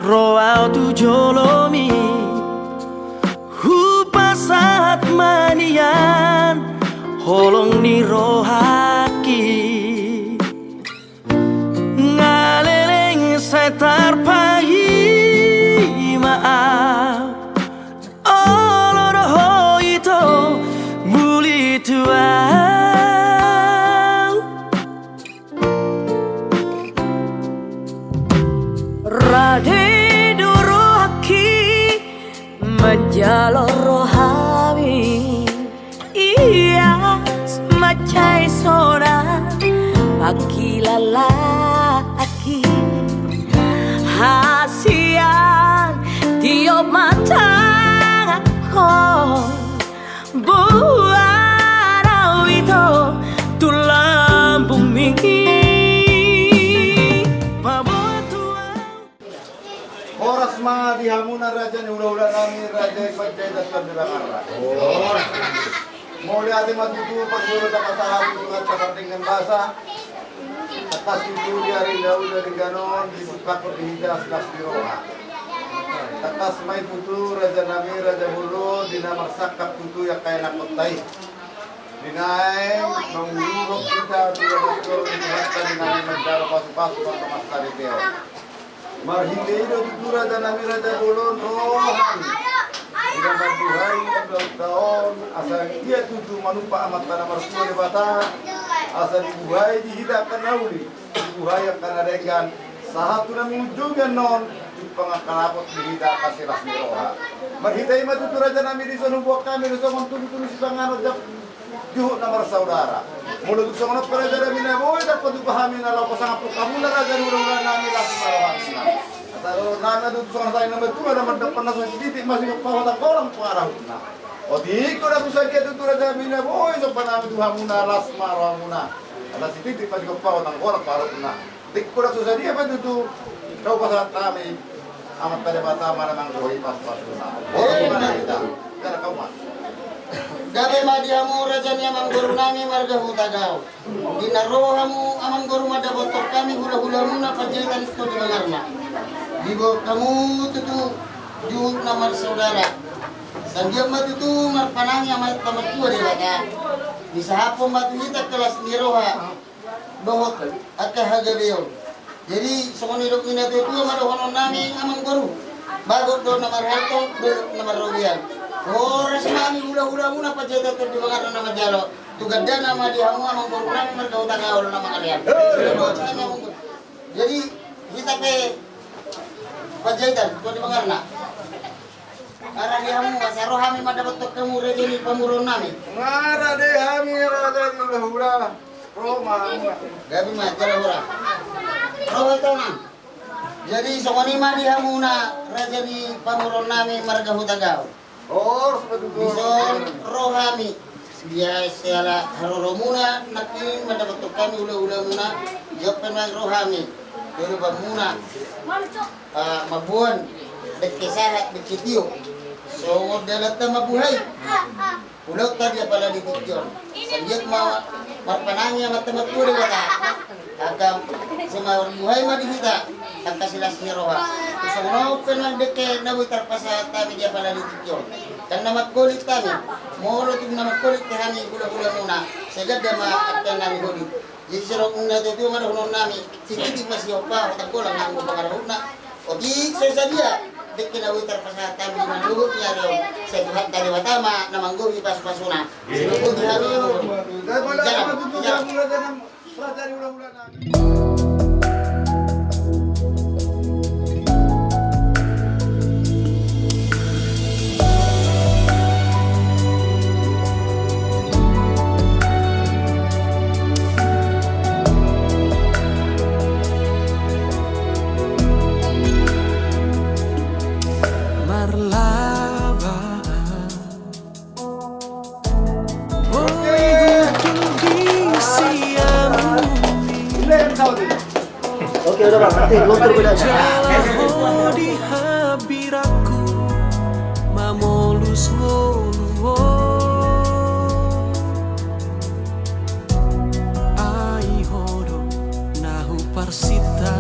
roau tu jolomi hupasat manian holong ni rohaki ngaleleng setar pagi maaf oloroh itu muli tua Rade dorohaki menjalor rohami iya semacai soda pagi lalaki hasian tiup mata aku buat itu tulang bumi Oras mga dihamunan raja ni ulah-ulah nami raja ipajay dan kandilangan. Muli ati matutuwa pagsulot ang kasahabi sungat kasantingan basa. Atas itu diari daul dari ganon disipakot dihidas das biroha. Atas may putu raja nami raja bulu dinamaksak putu yang kaya nakotay. Dinay menguruk kita tidak betul dihata dinami menjara pasu-pasu ang kamasari teo. Marhindero tutura dan nami raja bolon rohan tidak berbuhay ang taon asal dia tutu manupa amat tanah marsuo de bata asal dibuhay dihidakan nauli dibuhay ang kanadekan sahatu nami ujugan non pangakalapot dihidakan silas ni roha marhintay matutura dan nami di sanubuak kami di somong tuloy-tuloy si panganod juhut na marsaudara mulut sa mga para dara minaboy dapat dipahami na law pasang apro kamu na raga nurang nami las marawan sina ataro nana dut sa tayo na betul na mandapan na sa titik masih pawat ang orang parah na o di ko na sa kaya tutura dara minaboy sa panami duhamu na las marawan na alas titik masih pawat ang orang parah na dik ko na sa dia pa tutu daw pasang kami amat pada bata maramang buhay pas-pas na o mana kita kara kawan Gabe madiamu raja ni amang guru nami marga hutagaw. Dinarohamu amang guru madabotok kami hula-hula muna pajetan ito di mangarna. Dibo kamu tutu juhut na marsaudara. Sandiam matutu marpanangi amat tamat tua di wata. Di sahapon matulita kelas niroha. Dohot akahagabeyo. Jadi songonirok ina tutu madahonon nami amang guru. Bagot do na marhatong do na marobian. Oras mami hula-hula muna pa jeda di mga nama jalo. Tugada nama di hamu amang kurang merkau tagaw nama kalian. Jadi kita ke pajetan to di mga na. Ara di hamu masaro kami madapat kamu rejeni pamurun nami. Ngara de hami raja hula-hula. Roma. Gabi mah jara hura. Roho to na. Jadi sokoni mah di hamu na rejeni pamurun nami marga hutagaw. Ors betul. Bison rohami biasa lah haroro muna nakin mendapat kami ula-ula muna jawapan mang rohami dari muna mabuan dekesahat dekitio so dalata mabuhay ulau tadi pala ditityon sanjat ma marpanangnya mata-mata wata agam sama buhay madihita ang kasilas ni roha so no penang deke nabutar pasa tami dia pala ditityon kan nama kulit kami mau tim nama kulit kami gula-gula muna segala dama akan nami kulit jadi serok muna itu mana hulun nami titik masih opa otak kulang nanggu pengaruh na odik saya dia dek na witar pasata mi manluhut niya ro sa duhat dari watama na manggogi pas-pasuna sinugod hari Dahil wala ka matutunan mula dyan ng raja ni ulang-ulan na. Oke udah bang, nanti luntur beda. di habiraku mamolus ngoluwo ai hodo nahu parsita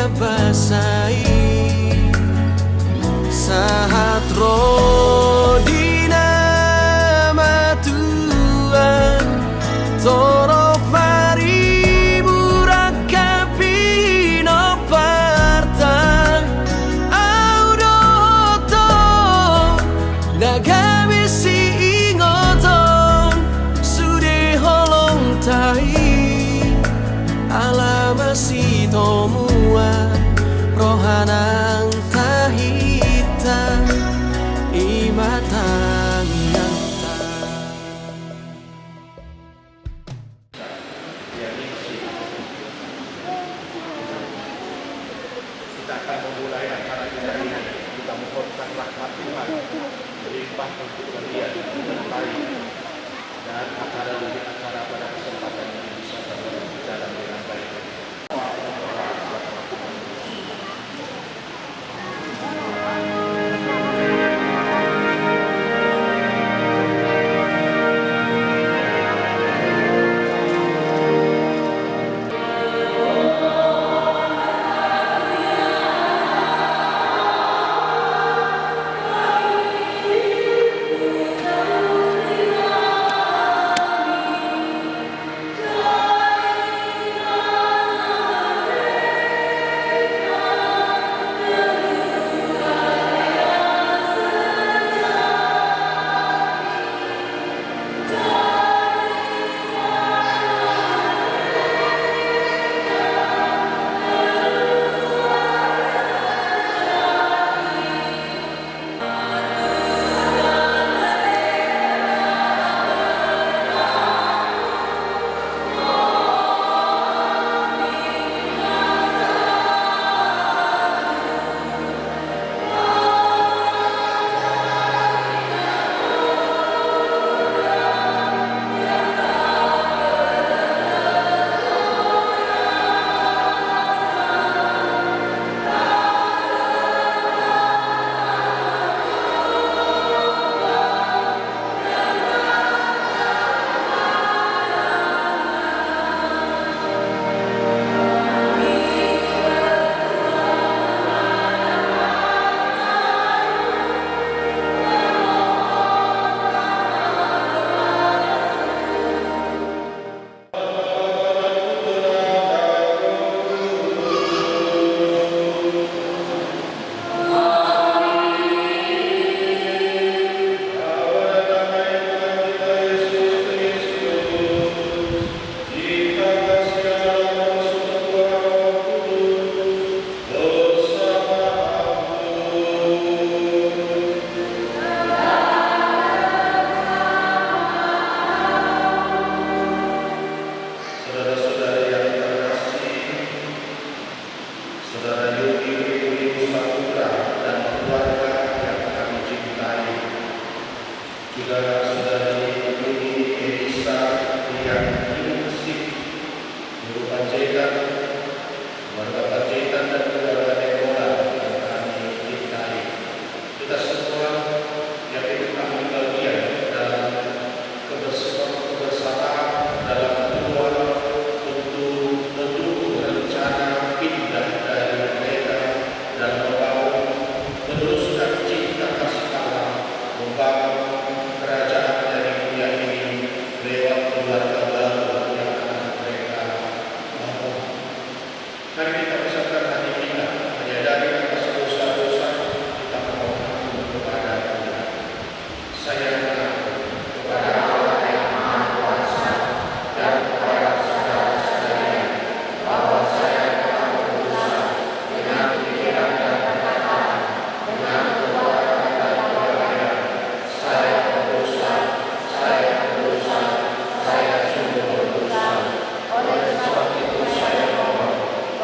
basahi sahat rodina matuan torok mari burakapi no partan audoto nagamisi ingoton sude holong tahi alamasi tomua rohanang tahita imatang nyata. Kita akan memulai acara kita ini. Kita mohonkan rahmat Tuhan berlimpah untuk kalian dengan baik, dan acara pada kesempatan ini bisa berjalan dengan baik.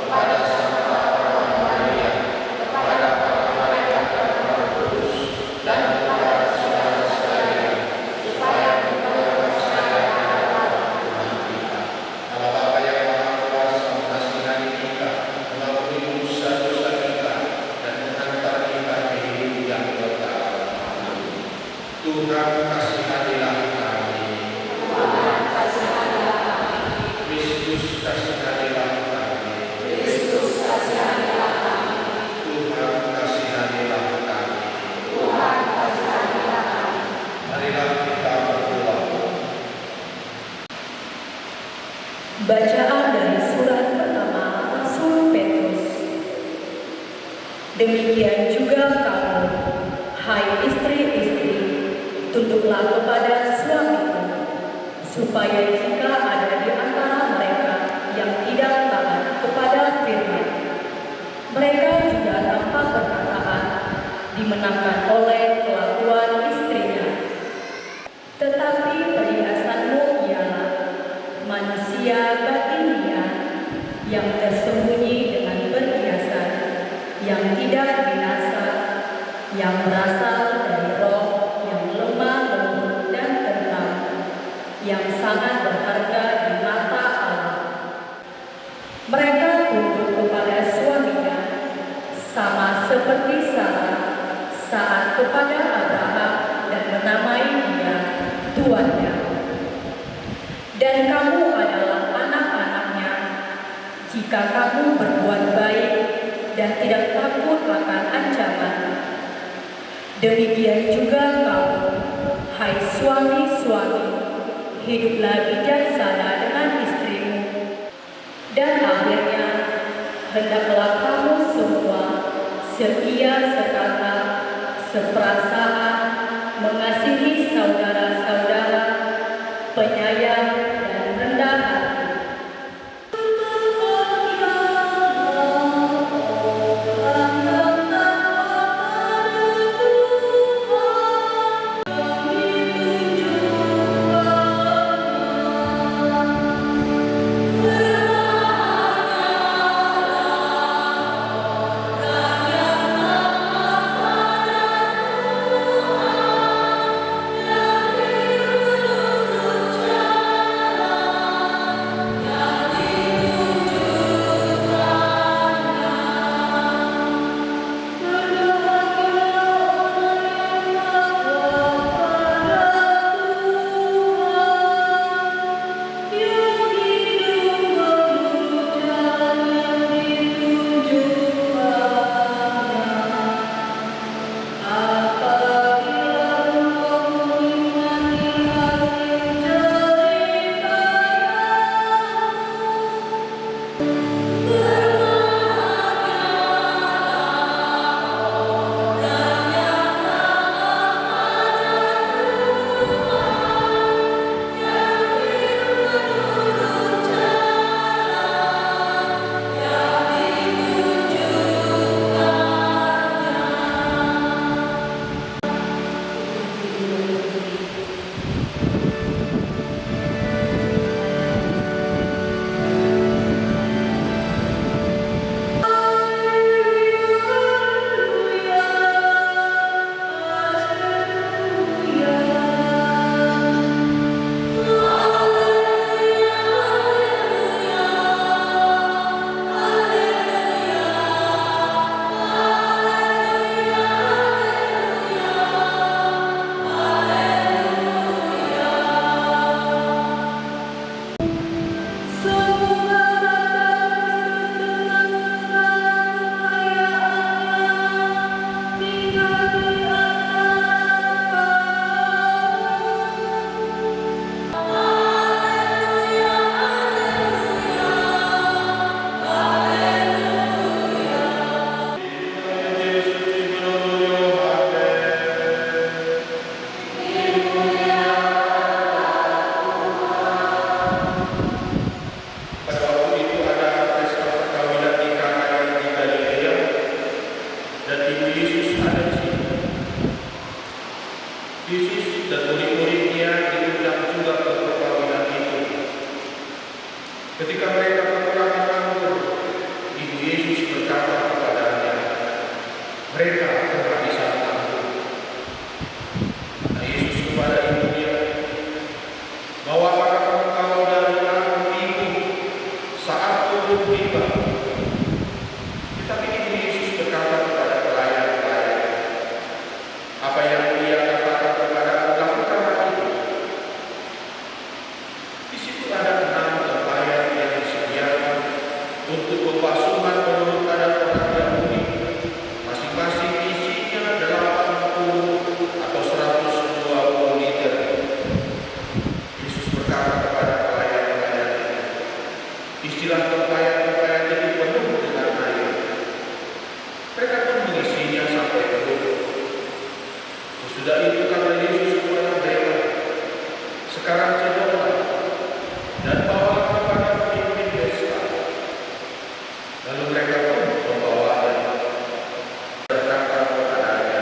Kepada Demikian juga kamu, hai istri-istri, tunduklah kepada suamimu, supaya jika ada di antara mereka yang tidak taat kepada firman, mereka juga tanpa perkataan dimenangkan oleh kelakuan istrinya. Tetapi perhiasanmu ialah manusia batinia yang tersembunyi dengan perhiasan yang tidak binasa, yang berasal dari roh yang lemah lembut dan tenang, yang sangat berharga di mata Allah. Mereka tunduk kepada suaminya, sama seperti Sarah saat kepada Abraham dan menamai dia tuannya. Dan kamu adalah anak-anaknya, jika kamu berbuat baik dan tidak takut akan ancaman. Demikian juga kamu, hai suami-suami, hiduplah bijaksana dengan istrimu. Dan akhirnya, hendaklah kamu semua setia sekata, seperasaan, mengasihi saudara-saudara, penyayang dan rendah hati. Yesus dan murid-muridnya diundang juga ke perkawinan itu. Ketika mereka kekurangan anggur, Ibu Yesus berkata kepadanya, mereka kehabisan anggur. Nah, Yesus kepada ibunya, bawa para pengawal dari anggur itu saat turun tiba. Tetapi Ibu Yesus berkata kepada pelayan-pelayan, apa yang dia katakan kepada lakukanlah itu. Di situ ada 6 tempayan yang disediakan untuk pembasuhan menurut adat orang Yahudi. Masing-masing isinya 80 atau 120 liter. Yesus berkata kepada pelayan-pelayan, istilah tempayan-tempayan itu penuh dengan air. Mereka pun Lalu mereka pun membawa dan berkata kepadanya,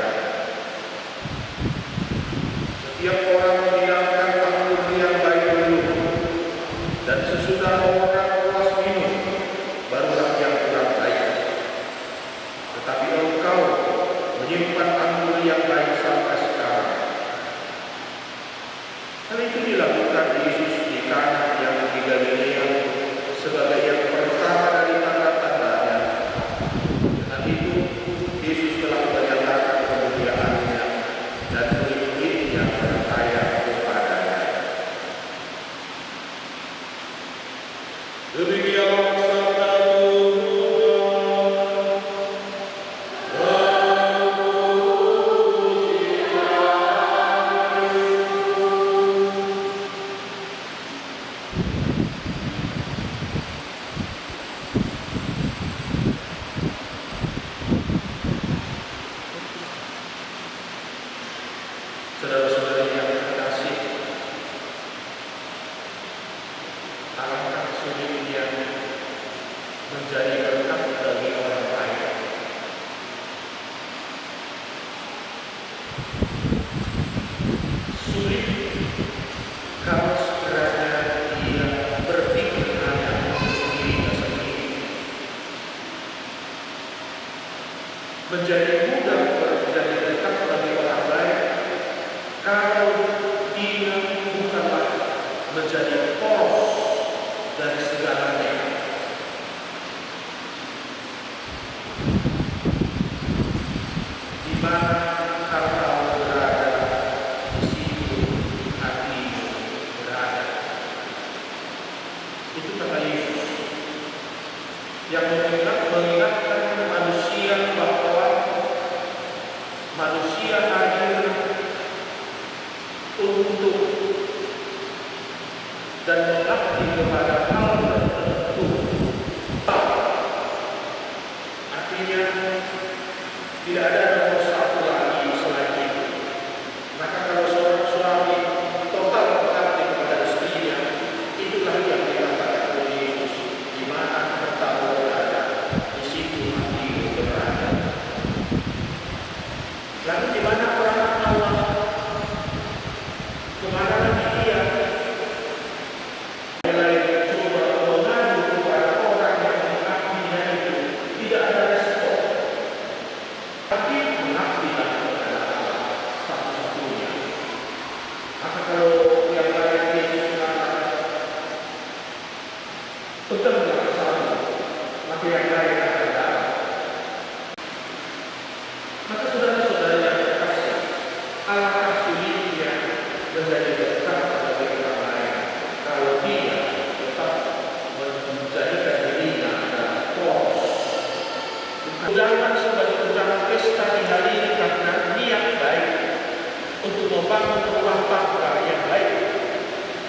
setiap orang menghidangkan anggur yang baik dulu, dan sesudah orang puas minum, barulah yang kurang baik. Tetapi engkau menyimpan anggur yang baik sampai sekarang. Hal itu dilakukan Yesus di Kana yang di Galilea sebagai yang pertama dari tanda-tandanya. Dengan itu, Yesus telah menyatakan kemuliaannya dan murid-muridnya percaya kepadanya. Demikianlah sabda saudara-saudari yang terkasih, alangkah sulitnya menjadi berkat bagi orang lain. Sulit kalau sekiranya dia berpikir hanya untuk dirinya sendiri. Menjadi mudah menjadi dekat bagi orang lain kalau dia bukanlah menjadi poros dari segalanya. Di mana harta berada, di situ hati berada. Itu kata Yesus yang mengingatkan manusia bahwa manusia hadir untuk dan mengabdi kepada hal tertentu. Artinya tidak ada nomor satu lagi selain itu. Maka kalau seorang suami total mengabdi kepada istrinya, itulah yang dikatakan oleh Yesus, di mana harta berada, di situ hati berada. Lalu di mana orang Allah? Kemana lagi dia? Mulai coba mengadu kepada orang yang mengabdinya itu, tidak ada respon. Tapi mengabdilah kepada Allah satu-satunya. Maka kalau yang lain Yesus mengatakan, pegang satu, maka yang lain akan datang. Maka saudara-saudara yang terkasih, alangkah sulitnya menjadi dekat bagi orang lain kalau dia tetap menjadikan dirinya adalah poros. Undangan sebagai undangan pesta di hari ini karena niat baik untuk membangun rumah tangga yang baik,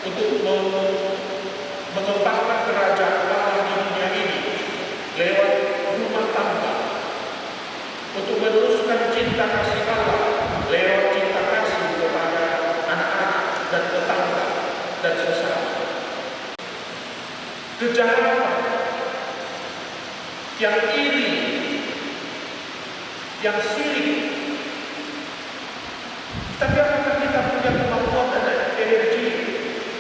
untuk mengembangkan kerajaan Allah di dunia ini lewat rumah tangga, untuk meneruskan cinta kasih Allah lewat cinta kasih kepada anak-anak dan tetangga dan sesama. Kejahatan yang iri, yang sirik. Tapi apakah kita punya kemampuan dan energi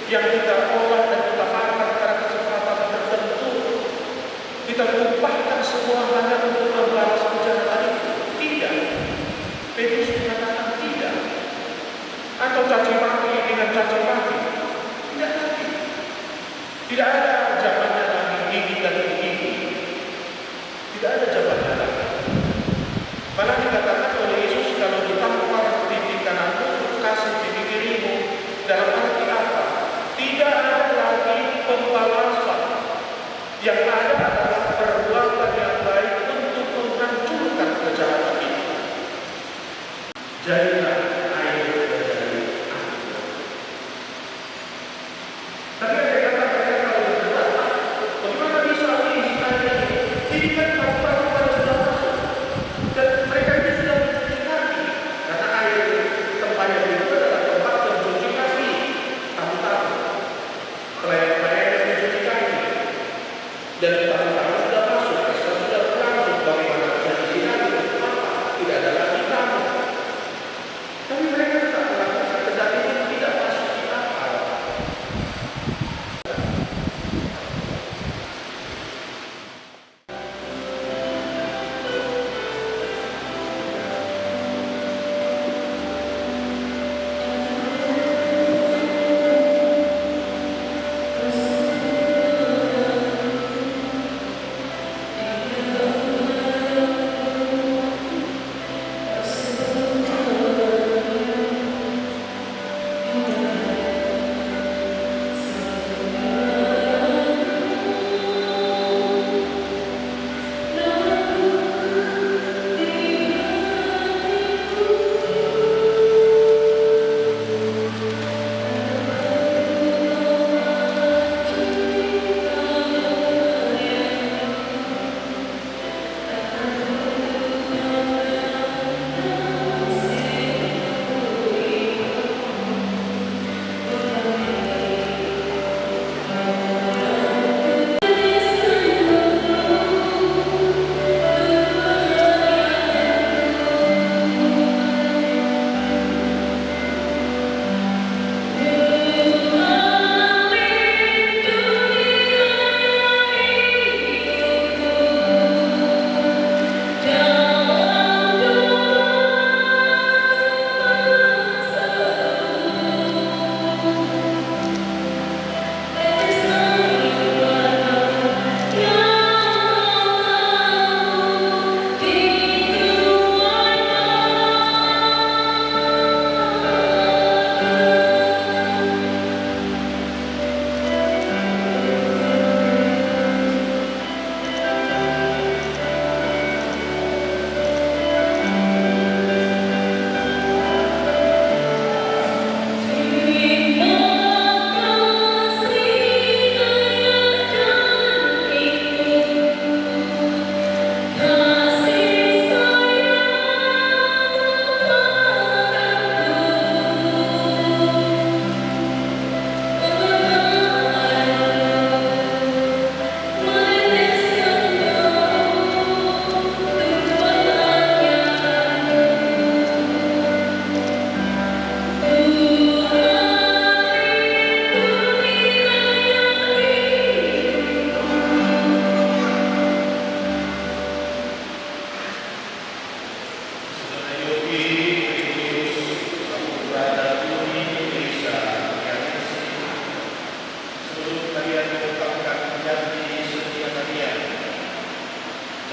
yang kita olah dan kita makan pada kesempatan tertentu? Kita tumpahkan semua hanya untuk membalas kejahatan itu? Tidak. Petrus mengatakan tidak. Atau caci maki dengan caci maki? Tidak lagi. Tidak ada zamannya lagi gigi dan gigi. Tidak ada zamannya lagi. Malah dikatakan oleh Yesus, kalau ditampar pipi kananmu, kasih pipi kirimu. Dalam arti apa? Tidak ada lagi pembalasan. Yang ada adalah perbuatan yang baik untuk menghancurkan kejahatan itu. Jadilah air menjadi anggur. Tapi ada kata-kata kalau berat, bagaimana bisa ini? Ini kan baru sudah masuk dan mereka itu sudah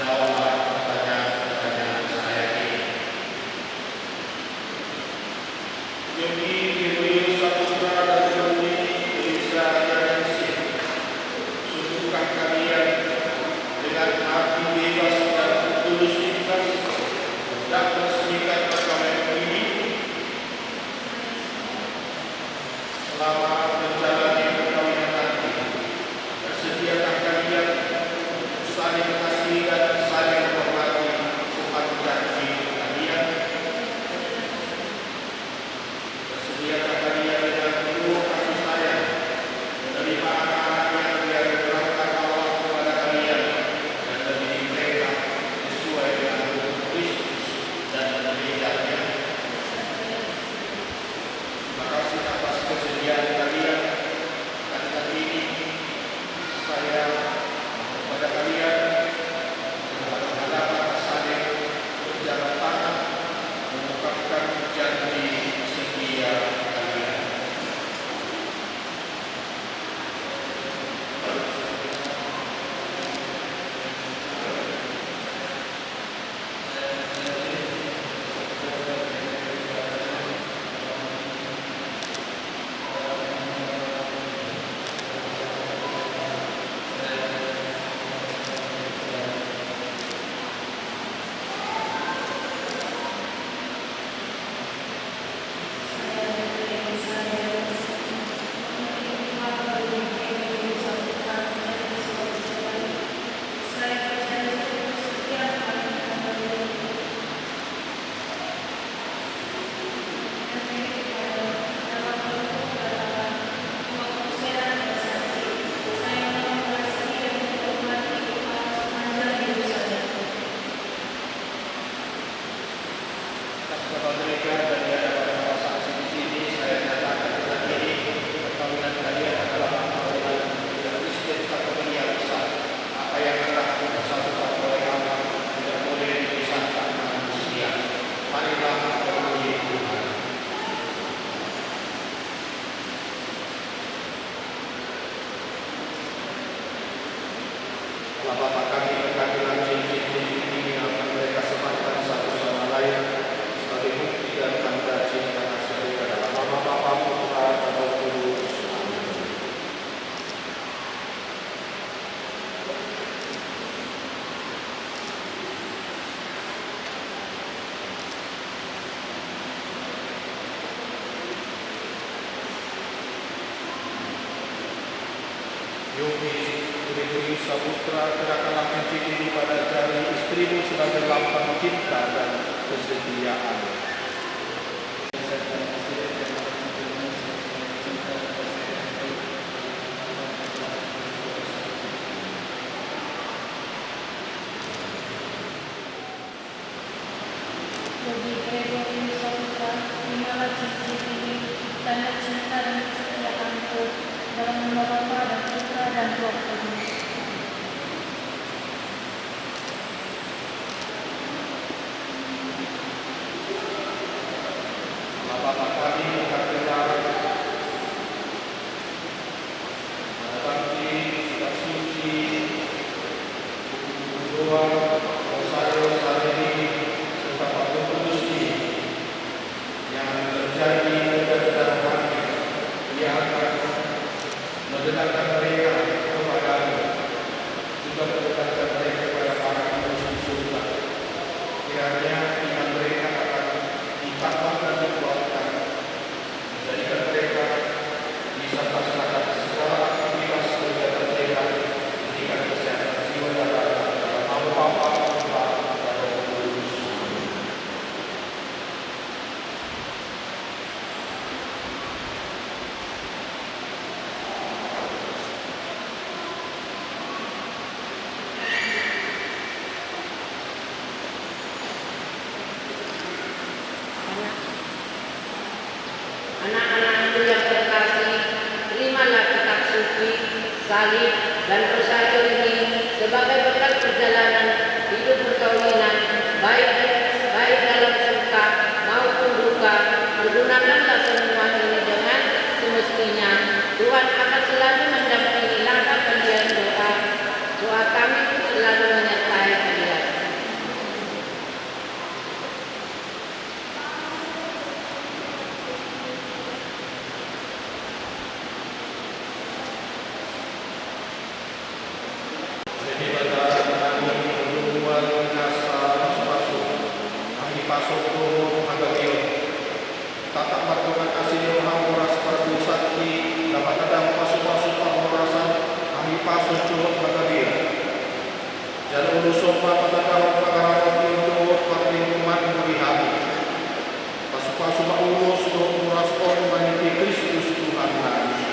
jawablah pertanyaan-pertanyaan saya ini. Demi Diri Saputra dan Demi Desa dan Sih, sungguhkah kalian dengan hati bebas dan tulus ikhlas hendak meresmikan perkawinan ini selama menjalani perkawinan nanti? Bersediakah kalian saling mengasihi dan saling menghormati seperti janji kalian? Bersediakah kalian dengan penuh kasih sayang menerima anak-anak yang dianugerahkan Allah kepada kalian dan mendidik mereka sesuai dengan hukum Kristus dan gereja-Nya? Terima kasih atas kesediaan kalian. Kali ini saya kepada kalian berhadapan saling berjabat tangan mengungkapkan janji setia kalian. Atas nama gereja dan di hadapan para saksi di sini, saya nyatakan dengan ini perkawinan kalian adalah perkawinan yang Kristen Katolik yang besar. Apa yang telah dipersatukan oleh Allah tidak boleh dipisahkan manusia. Marilah memuji Tuhan. Allah Bapa kami berkati cincin ini akan mereka sematkan satu sama lain sebagai bukti dan tanda cinta kasih mereka dalam nama Bapa, Putra, dan Roh Kudus. Amin. Yogi Diri Saputra, gerakanlah cincin ini pada jari istrimu sebagai lambang cinta dan kesetiaan. Bagi Gregory Saputra, terimalah cincin ini, tanda cinta dan kesetiaanku dalam nama Bapa dan Putra dan Roh Kudus. Bapa kami yang berdoa, berbakti, sudah suci, berdoa, dosa-dosa ini, serta Roh Kudus ini, yang terjadi dalam kami, Dia akan mendekatkan mereka kepadamu, juga mendekatkan mereka kepada para kudus di surga. Kiranya iman mereka akan ditambah dan dikuatkan, menjadikan mereka bisa melaksanakan segala aktivitas kegiatan mereka, menjadikan kesehatan jiwa dan raga dalam nama Bapa, Putra, dan Roh Kudus. Anak-anakku yang terkasih, terimalah kitab suci, salib, dan persatu ini sebagai bekal perjalanan hidup perkawinan, baik dalam suka maupun duka. Pergunakanlah semua ini dengan semestinya. Tuhan akan selalu mendampingi langkah kalian. Doa kami selalu menyertai kalian. pasok Tuhan Hagapio. Tatak martungan asinyo hanguras pardu sakti dapat ada pasok-pasok pangurasan kami pasok Tuhan Hagapio. Jangan urusan patataran pagarawan Tuhan perlindungan berihati. Pasok-pasok urus Tuhan uras meniti Kristus Tuhan Nabi.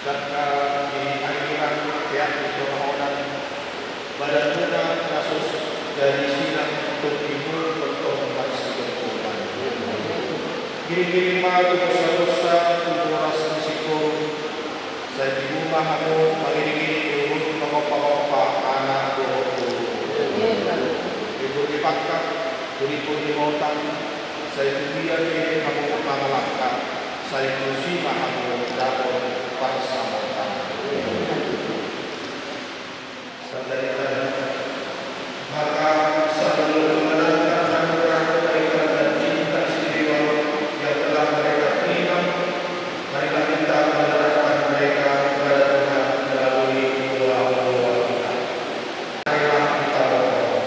Dan di akhiran pihak permohonan badan muda kasus dari sidang untuk ibu bertobat sebentar. Kiri-kiri maju dosa-dosa kuras risiko saya di rumah kamu mengiringi urut bapak-bapak anak ibu dipakak ibu dimotan saya biar ini kamu mengalahkan saya kursi kamu dapat persahabatan. Dari maka sebelum mendengar anugerah kebaikan dan cinta istimewa yang telah mereka terima, marilah kita menyerahkan mereka kepada Tuhan melalui doa-doa kita. Marilah kita berdoa.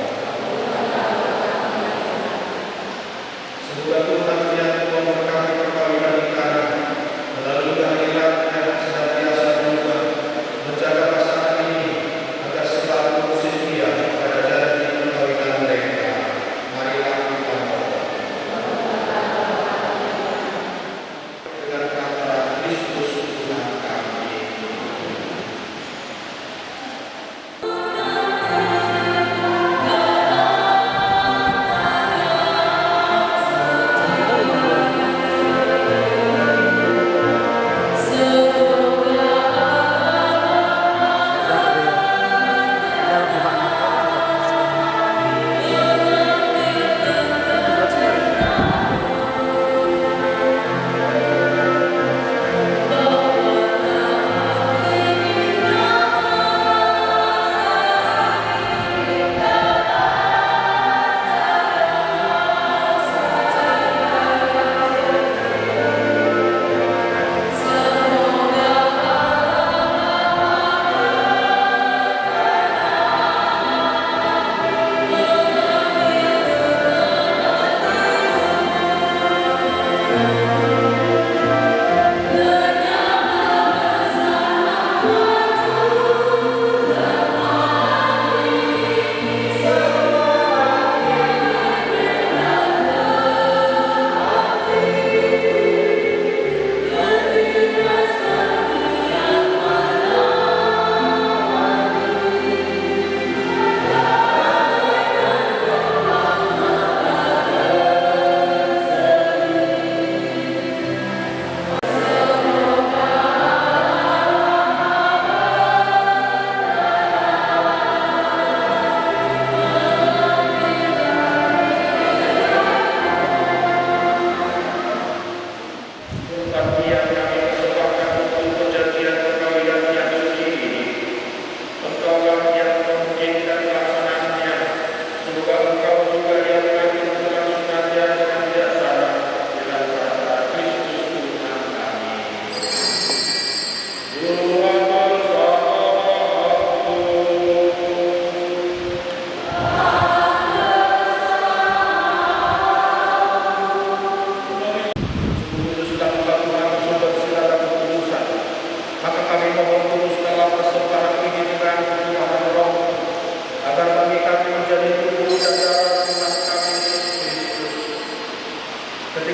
Semoga Tuhan yang memberkati perkawinan kita melalui kehadiran yang senantiasa juga menjaga pasangan ini agar selalu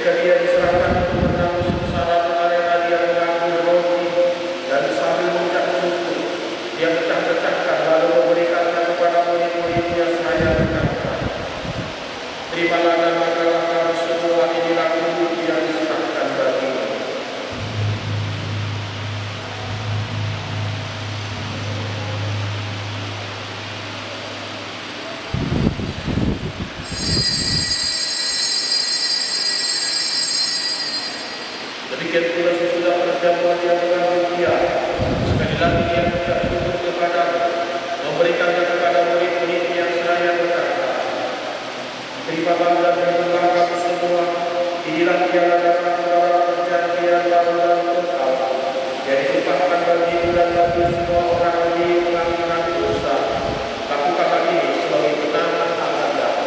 ketika dia diserahkan untuk menanggung sengsara penganiayaan dia mengambil roti dan sambil mengucap syukur dia pecah-pecahkan lalu memberikannya kepada murid-muridnya seraya berkata, terimalah dan makanlah kamu semua, inilah tubuh yang diserahkan bagimu. Demikian pula sesudah perjamuan yang mengambil dia, sekali lagi dia mengucap syukur kepadamu, memberikannya kepada murid-murid yang seraya berkata, terimalah dan minumlah kamu semua, inilah piala darahku dalam perjanjian baru dan kekal, yang ditumpahkan bagimu dan bagi semua orang di pengampunan dosa. Lakukanlah ini sebagai kenangan akan datang.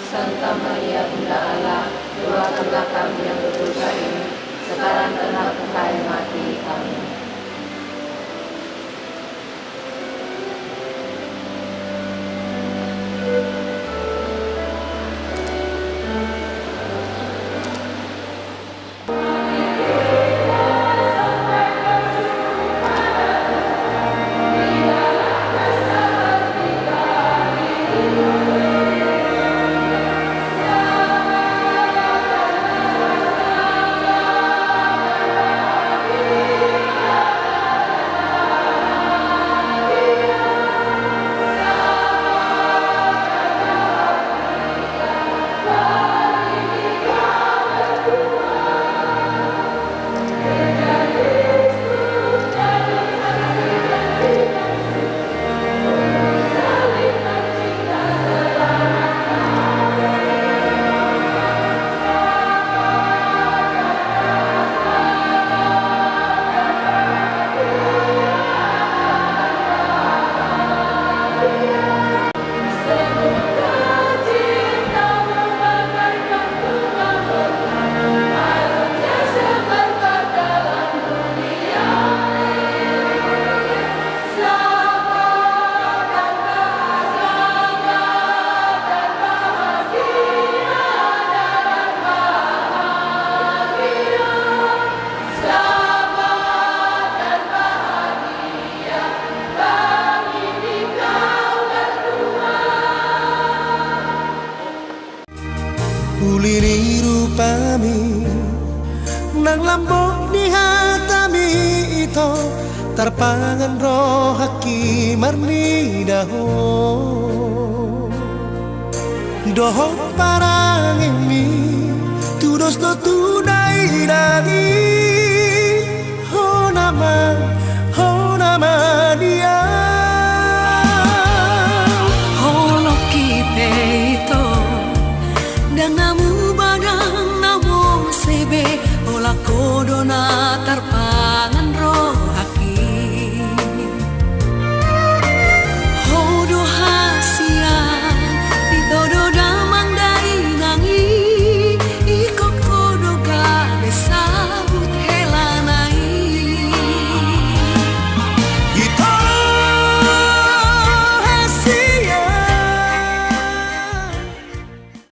Santa Maria Bunda Allah, doakanlah kami yang berdosa ini, sekarang dan waktu kami mati. Amin. Ulini rupami nang lambok ni hatami ito tarpangan roh haki marni daho doho parang ini tudos do tunai lagi ho nama dia Holo kipe ito dengan